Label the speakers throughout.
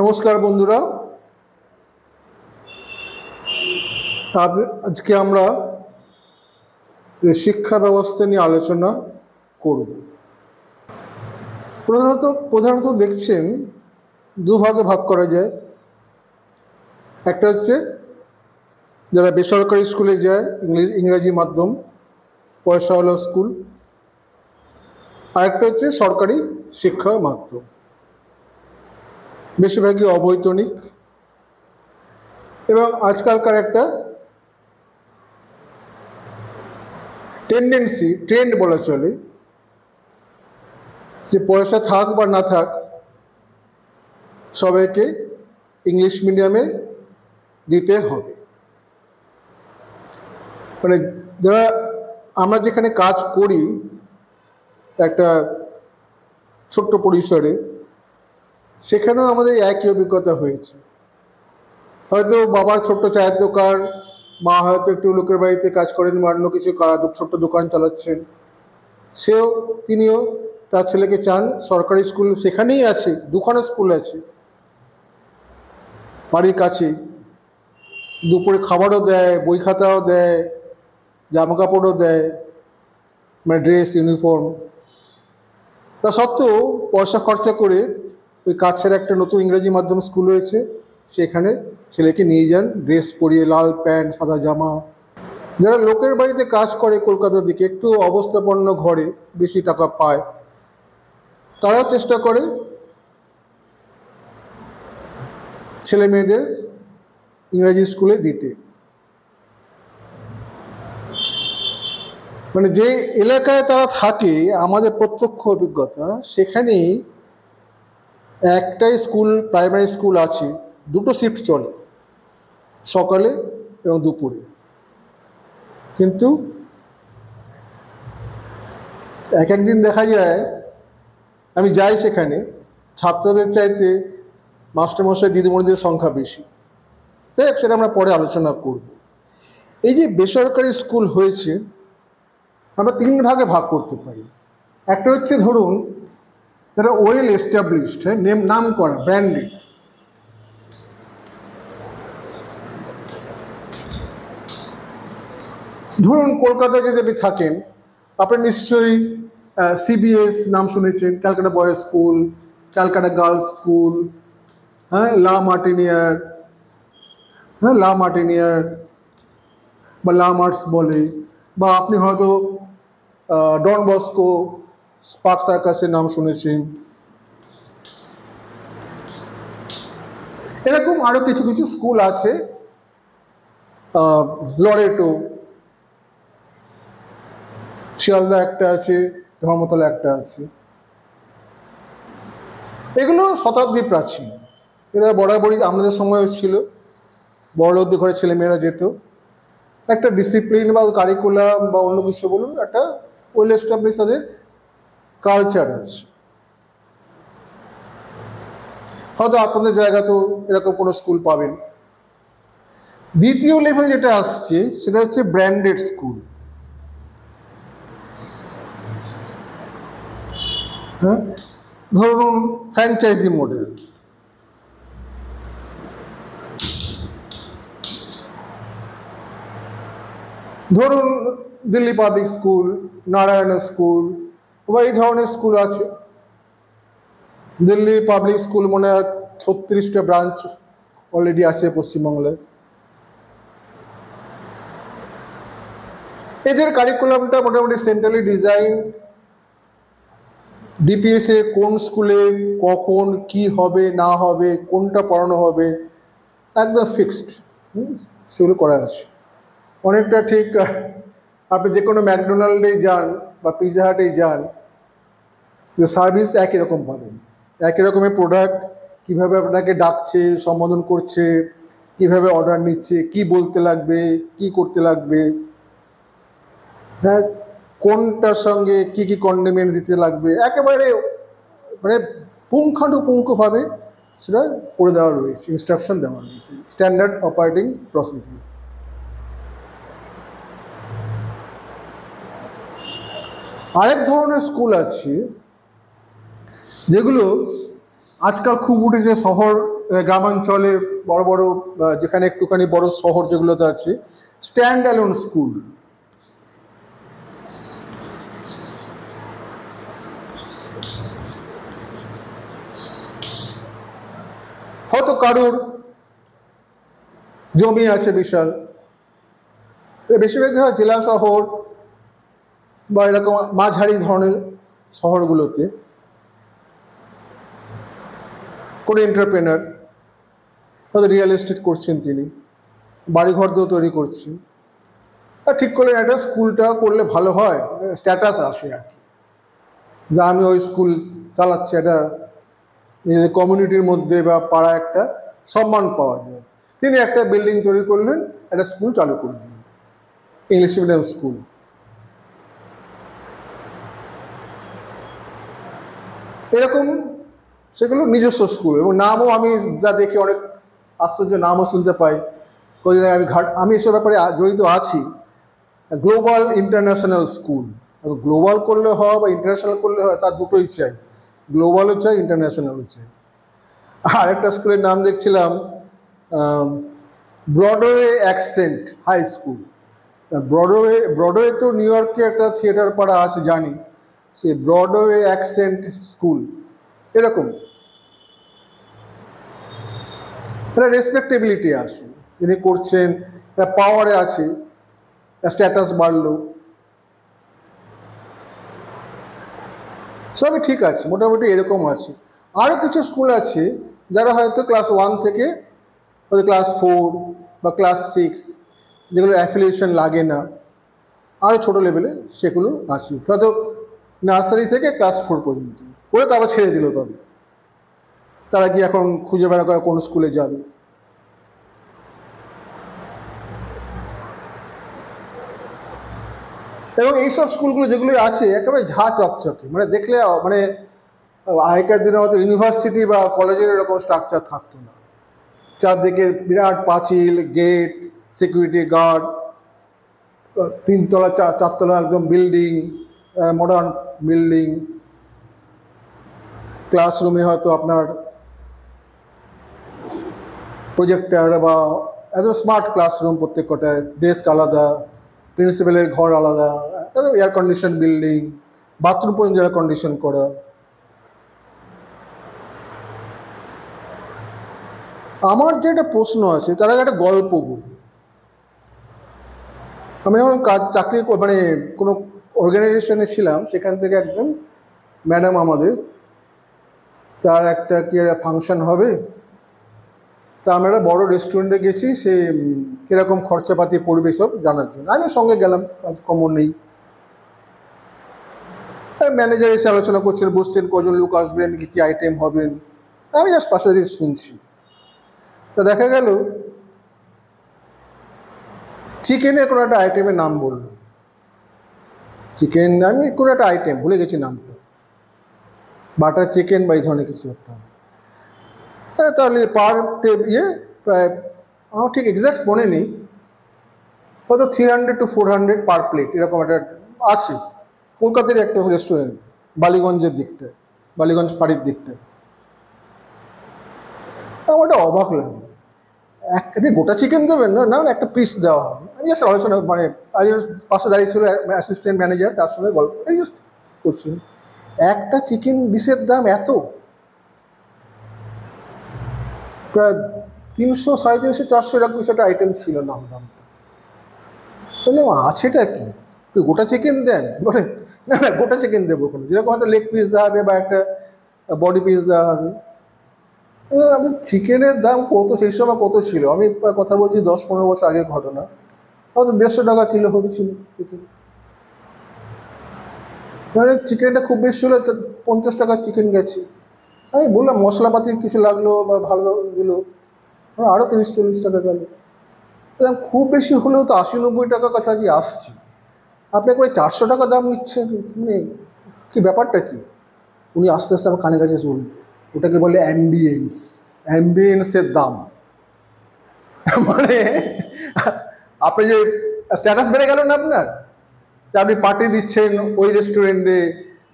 Speaker 1: নমস্কার বন্ধুরা, আজকে আমরা শিক্ষা ব্যবস্থা নিয়ে আলোচনা করব। প্রধানত দেখছেন দুভাগে ভাগ করা যায়। একটা হচ্ছে যারা বেসরকারি স্কুলে যায়, ইংরেজি মাধ্যম পয়সাওয়ালা স্কুল, আরেকটা হচ্ছে সরকারি শিক্ষা মাধ্যম, বেশিরভাগই অবৈতনিক। এবং আজকালকার একটা ট্রেন্ড বলা চলে যে পয়সা থাক বা না থাক সবাইকে ইংলিশ মিডিয়ামে দিতে হবে। মানে যারা আমরা যেখানে কাজ করি একটা ছোট্ট পরিসরে, সেখানেও আমাদের একই অভিজ্ঞতা হয়েছে। হয়তো বাবার ছোট্ট চায়ের দোকান, মা হয়তো একটু লোকের বাড়িতে কাজ করেন বা অন্য কিছু ছোট্ট দোকান চালাচ্ছেন, তিনিও তার ছেলেকে চান সরকারি স্কুল সেখানেই আছে, দুখানা স্কুল আছে বাড়ির কাছে, দুপুরে খাবারও দেয়, বই খাতাও দেয়, জামা কাপড়ও দেয়, মানে ড্রেস ইউনিফর্ম। তা সত্ত্বেও পয়সা খরচা করে ওই কাছের একটা নতুন ইংরেজি মাধ্যম স্কুল হয়েছে, সেখানে ছেলেকে নিয়ে যান, ড্রেস পরিয়ে, লাল প্যান্ট সাদা জামা। যারা লোকের বাড়িতে কাজ করে কলকাতার দিকে, একটু অবস্থাপন্ন ঘরে বেশি টাকা পায়, তারাও চেষ্টা করে ছেলে মেয়েদের ইংরেজি স্কুলে দিতে। মানে যে এলাকায় তারা থাকে, আমাদের প্রত্যক্ষ অভিজ্ঞতা, সেখানেই একটাই স্কুল, প্রাইমারি স্কুল আছে, দুটো শিফট চলে, সকালে এবং দুপুরে। কিন্তু একদিন দেখা যায়, আমি যাই সেখানে, ছাত্রদের চাইতে মাস্টারমশাই দিদিমণিদের সংখ্যা বেশি। দেখ, সেটা আমরা পরে আলোচনা করব। এই যে বেসরকারি স্কুল হয়েছে, আমরা তিন ভাগে ভাগ করতে পারি। একটা হচ্ছে ধরুন যারা ওয়েল এস্টাবলিশড, নাম করা, ব্র্যান্ডেড। ধরুন কলকাতায় যদি আপনি থাকেন, আপনি নিশ্চয়ই সিবিএস নাম শুনেছেন, Calcutta boys school, Calcutta girls school, লা মার্টিনিয়ার বা লা মার্টস বলে, বা আপনি হয়তো ডন বস্কো, স্পার্ক সার্কাসের নাম শুনেছেন। এরকম আরও কিছু কিছু স্কুল আছে, লরেটো, শিয়ালদা একটা আছে, ধর্মতলা একটা আছে। এগুলো শতাব্দী প্রাচীন, এরা বরাবরই আমাদের সময় ছিল, বড়লোকদের ঘরে ছেলেমেয়েরা যেত। একটা ডিসিপ্লিন বা কারিকুলাম বা অন্য কিছু বলুন, একটা ওয়েল এস্টাবলিশ তাদের কালচার আছে। হয়তো আপনাদের জায়গাতেও এরকম কোনো স্কুল পাবেন। দ্বিতীয় লেভেল যেটা আসছে, সেটা হচ্ছে ব্র্যান্ডেড স্কুল। ধরুন ফ্র্যাঞ্চাইজি মডেল। ধরুন Delhi public school, Narayan school বা এই ধরনের স্কুল আছে। দিল্লি পাবলিক স্কুল মনে হয় 36টা ব্রাঞ্চ অলরেডি আছে পশ্চিমবাংলায়। এদের কারিকুলামটা মোটামুটি সেন্ট্রালি ডিজাইন, ডিপিএসে কোন স্কুলে কখন কি হবে না হবে, কোনটা পড়ানো হবে, একদম ফিক্সড, সেগুলো করা আছে। অনেকটা ঠিক আপনি যে কোনো ম্যাকডোনাল্ডে যান বা পিৎজা হাটেই যান, যে সার্ভিস একই রকম পাবেন, একই রকমের প্রোডাক্ট, কীভাবে আপনাকে ডাকছে, সম্বোধন করছে, কীভাবে অর্ডার নিচ্ছে, কি বলতে লাগবে, কি করতে লাগবে, কোনটার সঙ্গে কি কি কন্ডিমেন্টস দিতে লাগবে, একেবারে মানে পুঙ্খানুপুঙ্খভাবে সেটা করে দেওয়া রয়েছে, ইনস্ট্রাকশন দেওয়া রয়েছে, স্ট্যান্ডার্ড অপারেটিং প্রসিডিউর। আরেক ধরনের স্কুল আছে যেগুলো আজকাল খুব উঠেছে শহর গ্রামাঞ্চলে বড় বড় যেখানে একটুখানি বড় শহর যেগুলোতে আছে স্ট্যান্ড অ্যালোন স্কুল। হয়তো কারুর জমি আছে বিশাল, বেশিরভাগই হয় জেলা শহর বা এরকম মাঝারি ধরনের শহরগুলোতে কোনো এন্টারপ্রেনার হয়তো রিয়েল এস্টেট করছেন, তিনি বাড়িঘর দিয়েও তৈরি করছেন, আর ঠিক করলেন একটা স্কুলটা করলে ভালো হয়, স্ট্যাটাস আসে আর কি, যা আমি ওই স্কুল চালাচ্ছি, একটা নিজেদের কমিউনিটির মধ্যে বা পাড়া একটা সম্মান পাওয়া যায়। তিনি একটা বিল্ডিং তৈরি করলেন, একটা স্কুল চালু করলেন, ইংলিশ মিডিয়াম স্কুল। এরকম সেগুলো নিজস্ব স্কুল, এবং নামও আমি যা দেখি অনেক আশ্চর্য নামও শুনতে পাই। কদিন আমি এসব ব্যাপারে জড়িত আছি। গ্লোবাল ইন্টারন্যাশনাল স্কুল, গ্লোবাল করলে হয় বা ইন্টারন্যাশনাল করলে হয়, তার দুটোই চাই, গ্লোবালও চাই ইন্টারন্যাশনালও চাই। আর একটা স্কুলের নাম দেখছিলাম Broadway accent high school. Broadway তো নিউ ইয়র্কে একটা থিয়েটার পাড়া আছে জানি, সে ব্রডওয়ে অ্যাকসেন্ট স্কুল এরকম একটা রেসপেক্টেবিলিটি আসে, যিনি করছেন একটা পাওয়ারে আছে, স্ট্যাটাস বাড়লো, সবই ঠিক আছে, মোটামুটি এরকম আছে। আরও কিছু স্কুল আছে যারা হয়তো ক্লাস 1 থেকে হয়তো ক্লাস 4 বা ক্লাস 6, যেগুলো অ্যাফিলিয়েশন লাগে না, আরও ছোটো লেভেলে সেগুলো আছে, হয়তো নার্সারি থেকে ক্লাস 4 পর্যন্ত করে তারপর ছেড়ে দিল। তবে তারা কি এখন খুঁজে বেড়া করে কোন স্কুলে যাবে। এবং এইসব স্কুলগুলো যেগুলো আছে একেবারে ঝা চকচকে, মানে দেখলে মানে আগেকার দিনে হয়তো ইউনিভার্সিটি বা কলেজের এরকম স্ট্রাকচার থাকতো না, চারদিকে বিরাট পাঁচিল, গেট, সিকিউরিটি গার্ড, 3 তলা 4 তলা একদম বিল্ডিং, মডার্ন বিল্ডিং। ক্লাসরুমে হয়তো আপনার প্রজেক্টর বা এত স্মার্ট ক্লাসরুম, প্রত্যেক কটায় ডেস্ক আলাদা, প্রিন্সিপালের ঘর আলাদা, এয়ার কন্ডিশন বিল্ডিং, বাথরুম পর্যন্ত এয়ার কন্ডিশন করা। আমার যে একটা প্রশ্ন আছে, তার আগে একটা গল্প বলি। আমি যখন চাকরি মানে কোনো অর্গানাইজেশনে ছিলাম, সেখান থেকে একজন ম্যাডাম আমাদের, তার একটা কি ফাংশন হবে, তা আমরা একটা বড়ো রেস্টুরেন্টে গেছি, সে কীরকম খরচাপাতি পড়বে সব জানার জন্য। আমি সঙ্গে গেলাম, কাজকর্ম নেই। ম্যানেজার এসে আলোচনা করছেন, বসছেন, কজন লোক আসবেন, কী কী আইটেম হবেন, আমি জাস্ট পাশে দিয়ে শুনছি। তা দেখা গেল চিকেনের কোনো একটা আইটেমের নাম বলল, চিকেন, আমি কোনো একটা আইটেম ভুলে গেছি নামটা, বাটার চিকেন বা এই ধরনের কিছু একটা। তাহলে পার প্রায় আমার ঠিক এক্স্যাক্ট মনে নেই, হয়তো 300 to 400 পার প্লেট, এরকম একটা আছে। কলকাতার একটা রেস্টুরেন্ট, বালিগঞ্জের দিকটায়, বালিগঞ্জ ফাঁড়ির দিকটায়। আমার ওটা অবাক লাগলো, আপনি গোটা চিকেন দেবেন না, না একটা পিস দেওয়া হবে। আমি জাস্ট আলোচনা, মানে পাশে দাঁড়িয়ে ছিল অ্যাসিস্ট্যান্ট ম্যানেজার, তার সঙ্গে গল্প জাস্ট করছিলেন। একটা চিকেন ডিশের দাম এত, প্রায় 300, 350, 400 এরকম কিছু একটা আইটেম ছিল দামটা। বললাম আছেটা কি, গোটা চিকেন দেন? বলে না না, গোটা চিকেন দেবো কোনো, যেরকম হয়তো লেগ পিস দেওয়া হবে বা একটা বডি পিস দেওয়া হবে। আমি চিকেনের দাম কত, সেই সময় কত ছিল, আমি কথা বলছি 10-15 বছর আগের ঘটনা, হয়তো 150 টাকা কিলো হয়েছিল চিকেন। মানে চিকেনটা খুব বেশি হলে 50 টাকার চিকেন গেছে। আমি বললাম মশলাপাতি কিছু লাগলো বা ভালো দিল, আরও 30-40 টাকা গেল। খুব বেশি হলেও তো 80-90 টাকার কাছাকাছি আসছে, আপনি একবারে 400 টাকা দাম নিচ্ছেন, মানে কি ব্যাপারটা কি? উনি আস্তে আস্তে আমার কানে কাছে শুনুন, ওটাকে বলে অ্যাম্বিয়েন্স, অ্যাম্বিয়েন্সের দাম। মানে আপনি যে স্ট্যাটাস বেড়ে গেল না আপনার, আপনি পার্টি দিচ্ছেন ওই রেস্টুরেন্টে,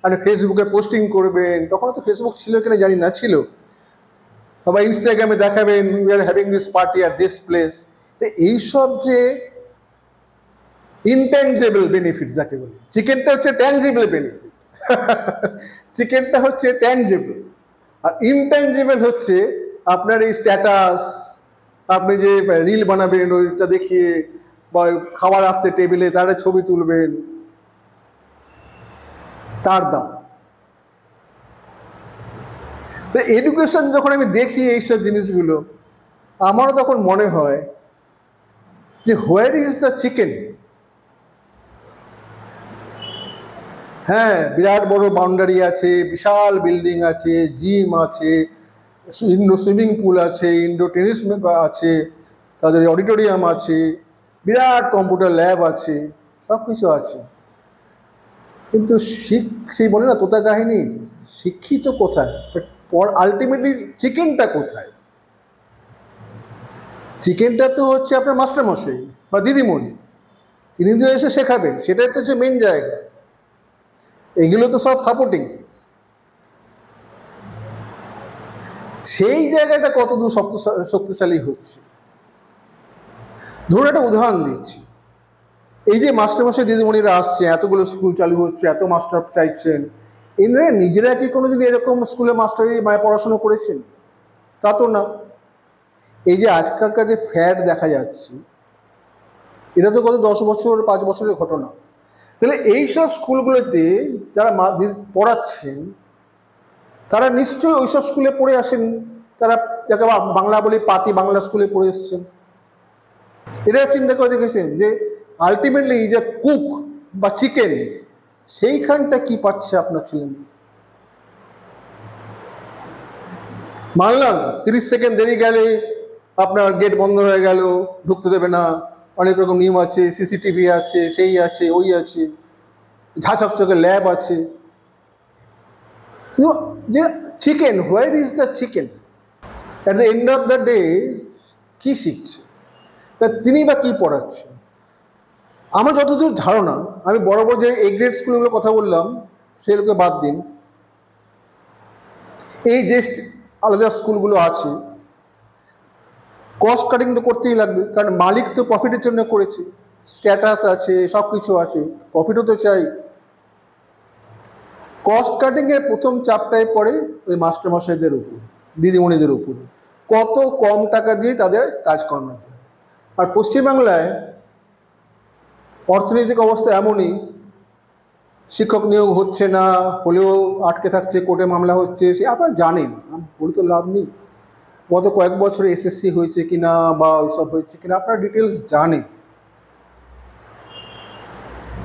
Speaker 1: আপনি ফেসবুকে পোস্টিং করবেন, তখন তো ফেসবুক ছিল কিনা জানি না, ছিল, বা ইনস্টাগ্রামে দেখাবেন we are having this party at this place. তো এইসব যে ইনট্যাঞ্জেবল বেনিফিট যাকে বলি, চিকেনটা হচ্ছে ট্যাঞ্জেবল বেনিফিট, চিকেনটা হচ্ছে ট্যাঞ্জেবল, আর ইনট্যাঞ্জেবল হচ্ছে আপনার এই স্ট্যাটাস, আপনি যে রিল বানাবেন ওইটা দেখিয়ে, বা খাবার আসছে টেবিলে তারা ছবি তুলবেন, তার দাম। তো এডুকেশন যখন আমি দেখি এইসব জিনিসগুলো, আমারও তখন মনে হয় যে হোয়ার ইজ দ্য চিকেন। হ্যাঁ, বিরাট বড় বাউন্ডারি আছে, বিশাল বিল্ডিং আছে, জিম আছে, ইন্ডো সুইমিং পুল আছে, ইন্ডো টেনিস আছে, তাদের অডিটোরিয়াম আছে, বিরাট কম্পিউটার ল্যাব আছে, সব কিছু আছে, কিন্তু সেই বলে না তোতা কাহিনী, শিক্ষিত কোথায়, আলটিমেটলি চিকেনটা কোথায়? চিকেনটা তো হচ্ছে আপনার মাস্টারমশাই বা দিদিমণি, তিনি তো এসে শেখাবেন, সেটাই তো হচ্ছে মেন জায়গা। এগুলো তো সব সাপোর্টিং। সেই জায়গাটা কতদূর শক্তিশালী হচ্ছে। ধরুন একটা উদাহরণ দিচ্ছি, এই যে মাস্টারমশাই দিদিমণিরা আসছে, এতগুলো স্কুল চালু হচ্ছে, এত মাস্টার চাইছেন, এনারা নিজেরা কি কোনোদিন এরকম স্কুলে মাস্টারি পড়াশুনো করেছেন? তা তো না। এই যে আজকালকার যে ফ্যাট দেখা যাচ্ছে, এটা তো গত 10 বছর 5 বছরের ঘটনা। তাহলে এইসব স্কুলগুলোতে যারা পড়াচ্ছেন তারা নিশ্চয়ই ওইসব স্কুলে পড়ে আসেন, তারা যাকে বাংলা বলি পাতি বাংলা স্কুলে পড়ে এসছেন। এটা চিন্তা করে দেখেছেন যে আলটিমেটলি যে কুক বা চিকেন, সেইখানটা কি পাচ্ছে আপনার ছেলে মেয়ে? মানলাম 30 সেকেন্ড দেরি গেলে আপনার গেট বন্ধ হয়ে গেল, ঢুকতে দেবে না, অনেক রকম নিয়ম আছে, সিসিটিভি আছে, সেই আছে, ওই আছে, ঝাঁচকচকে ল্যাব আছে, যে chicken, where is the chicken? At the end of the day কী শিখছে, তিনি বা কী পড়াচ্ছে? আমার যতদূর ধারণা, আমি বড় বড় যে এ গ্রেড স্কুলগুলো কথা বললাম সেগুলোকে বাদ দিন, এই যে আলাদা স্কুলগুলো আছে, কস্ট কাটিং তো করতেই লাগবে, কারণ মালিক তো প্রফিটের জন্য করেছে, স্ট্যাটাস আছে, সব কিছু আছে, প্রফিটও তো চাই। কস্ট কাটিংয়ের প্রথম চাপটাই পড়ে ওই মাস্টারমশাইদের উপর, দিদিমণিদের উপরে, কত কম টাকা দিয়ে তাদের কাজ করানো যায়। আর পশ্চিমবাংলায় অর্থনৈতিক অবস্থা এমনই, শিক্ষক নিয়োগ হচ্ছে না, হলেও আটকে থাকছে, কোর্টে মামলা হচ্ছে, সে আপনারা জানেন, বলে তো লাভ নেই। গত কয়েক বছরে এসএসসি হয়েছে কিনা বা ওইসব হয়েছে কিনা আপনারা ডিটেলস জানেন,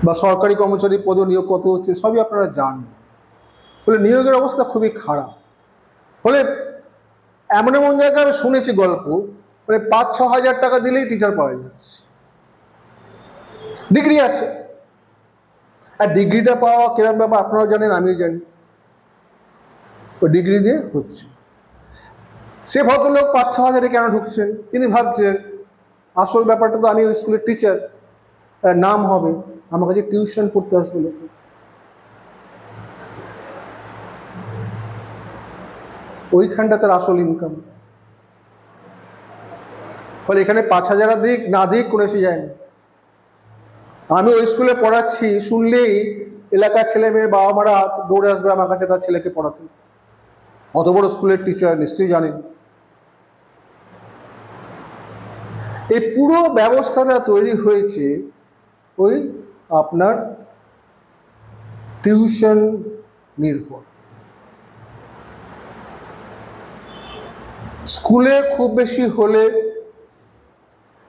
Speaker 1: বা সরকারি কর্মচারী পদ নিয়োগ কত হচ্ছে সবই আপনারা জানেন। ফলে নিয়োগের অবস্থা খুবই খারাপ। ফলে এমন এমন জায়গায় আমি শুনেছি গল্প, মানে 5-6 হাজার টাকা দিলেই টিচার পাওয়া যাচ্ছে, ডিগ্রি আছে। আর ডিগ্রিটা পাওয়া কিরকম ব্যাপার আপনারাও জানেন, আমিও জানি। ওই ডিগ্রি দিয়ে হচ্ছে। সে ভদ্রলোক 5-6 হাজারে কেন ঢুকছেন, তিনি ভাবছেন আসল ব্যাপারটা তো আমি ওই স্কুলের টিচার, নাম হবে, আমার কাছে টিউশন পড়তে আসবে লোক, ওইখানটা তার আসল ইনকাম। ফলে এখানে 5,000 দিক না দিক কোনো এসে যায় না। আমি ওই স্কুলে পড়াচ্ছি শুনলেই এলাকার ছেলে মেয়ের বাবা মারা দৌড়ে আসবে আমার কাছে তার ছেলেকে পড়াতে, অত বড় স্কুলের টিচার, নিশ্চয়ই জানেন। এই পুরো ব্যবস্থাটা তৈরি হয়েছে ওই আপনার টিউশন নির্ভর। স্কুলে খুব বেশি হলে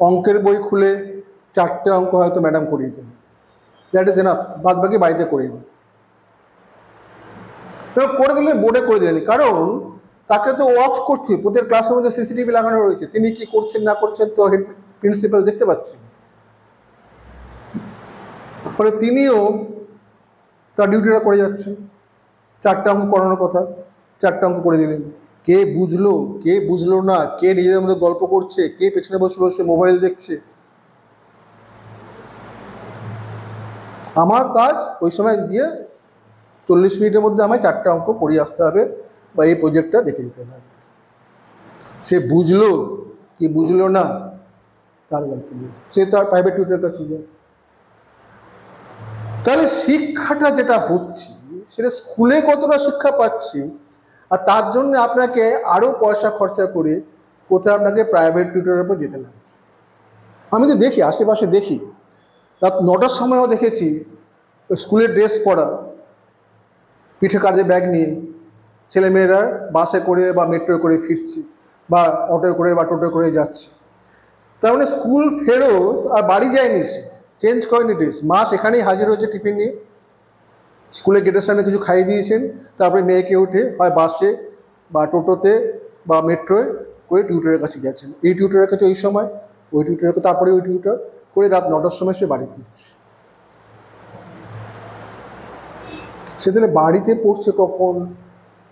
Speaker 1: অঙ্কের বই খুলে 4টে অঙ্ক হয়তো ম্যাডাম করিয়ে দেন, দ্যাট ইজ এনাফ, বাদ বাকি বাড়িতে করিয়ে দেন। করে দিলেন, বোর্ডে করে দিলেন, কারণ তাকে তো ওয়াচ করছে, প্রত্যেক ক্লাসের মধ্যে সিসিটিভি লাগানো রয়েছে, তিনি কি করছেন না করছেন তো হেড প্রিন্সিপাল দেখতে পাচ্ছেন। ফলে তিনিও তার ডিউটিটা করে যাচ্ছেন। 4টে অঙ্ক করানোর কথা, 4টে অঙ্ক করে দিলেন। কে বুঝলো কে বুঝলো না, কে নিজেদের মধ্যে গল্প করছে, কে পেছনে বসে বসে মোবাইল দেখছে। আমার কাজ ওই সময় গিয়ে 40 মিনিটের মধ্যে আমায় 4টে অঙ্ক করিয়ে আসতে হবে বা এই প্রজেক্টটা দেখে দিতে হবে। সে বুঝলো কি বুঝলো না তার দায়িত্ব নেই, সে তার প্রাইভেট টিউটরের কাছে যায়। তাহলে শিক্ষাটা যেটা হচ্ছে সেটা স্কুলে কতটা শিক্ষা পাচ্ছি, আর তার জন্য আপনাকে আরও পয়সা খরচা করে কোথায় আপনাকে প্রাইভেট টিউটরের উপর যেতে লাগছে। আমি তো দেখি, আশেপাশে দেখি, রাত 9টার সময়ও দেখেছি স্কুলের ড্রেস পরা, পিঠে কাঁধে ব্যাগ নিয়ে ছেলেমেয়েরা বাসে করে বা মেট্রো করে ফিরছে, বা অটোয় করে বা টোটো করে যাচ্ছে। তার মানে স্কুল ফেরত আর বাড়ি যায়নি, সে চেঞ্জ করেনি ড্রেস, মা সেখানেই হাজির হয়েছে টিফিন নিয়ে, স্কুলের গেটের সামনে কিছু খাইয়ে দিয়েছেন, তারপরে মেয়েকে উঠে হয় বাসে বা টোটোতে বা মেট্রোয় করে টিউটরের কাছে গেছেন। এই টিউটরের কাছে ওই সময়, ওই টিউটরের কাছে তারপরে ওই টিউটর করে রাত 9টার সময় সে বাড়ি ফিরছে। সে তাহলে বাড়িতে পড়ছে কখন,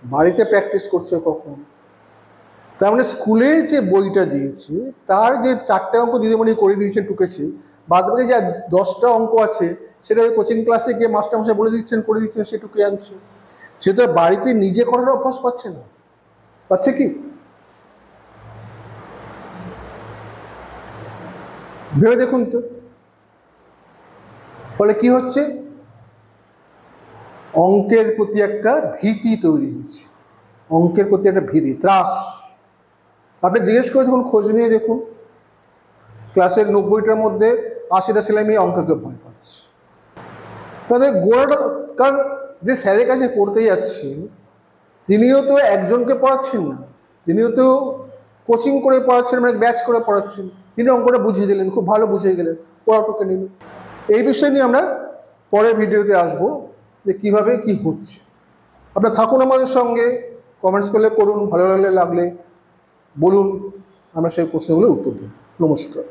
Speaker 1: বাড়িতে প্র্যাকটিস করছে কখন? তার মানে স্কুলের যে বইটা দিয়েছে তার যে 4টে অঙ্ক দিদিমণি করে দিয়েছেন টুকেছে, বাদ বাকি যে 10টা অঙ্ক আছে সেটা ওই কোচিং ক্লাসে গিয়ে মাস্টারমশাই বলে দিচ্ছেন করে দিচ্ছেন, সেটুকুই আনছে। সে তো বাড়িতে নিজে করার অভ্যাস পাচ্ছে না, পাচ্ছে কি? ভেবে দেখুন তো। ফলে কি হচ্ছে, অঙ্কের প্রতি একটা ভীতি তৈরি হচ্ছে, অঙ্কের প্রতি একটা ভীতি, ত্রাস। আপনি জিজ্ঞেস করে দেখুন, খোঁজ নিয়ে দেখুন, ক্লাসের 90টার মধ্যে 80টা ছেলে মেয়ে অঙ্ককে ভয় পাচ্ছে। তাদের গোড়াটা, কারণ যে স্যারের কাছে পড়তে যাচ্ছেন তিনিও তো একজনকে পড়াচ্ছেন না, তিনিও তো কোচিং করে পড়াচ্ছেন, মানে ব্যাচ করে পড়াচ্ছেন। তিনি অঙ্কটা বুঝিয়ে দিলেন, খুব ভালো বুঝিয়ে গেলেন, পড়াটুকে নিল। এই বিষয় নিয়ে আমরা পরের ভিডিওতে আসবো যে কীভাবে কি হচ্ছে। আপনারা থাকুন আমাদের সঙ্গে, কমেন্টস করলে করুন, ভালো লাগলে বলুন, আমরা সেই প্রশ্নগুলোর উত্তর দিই। নমস্কার।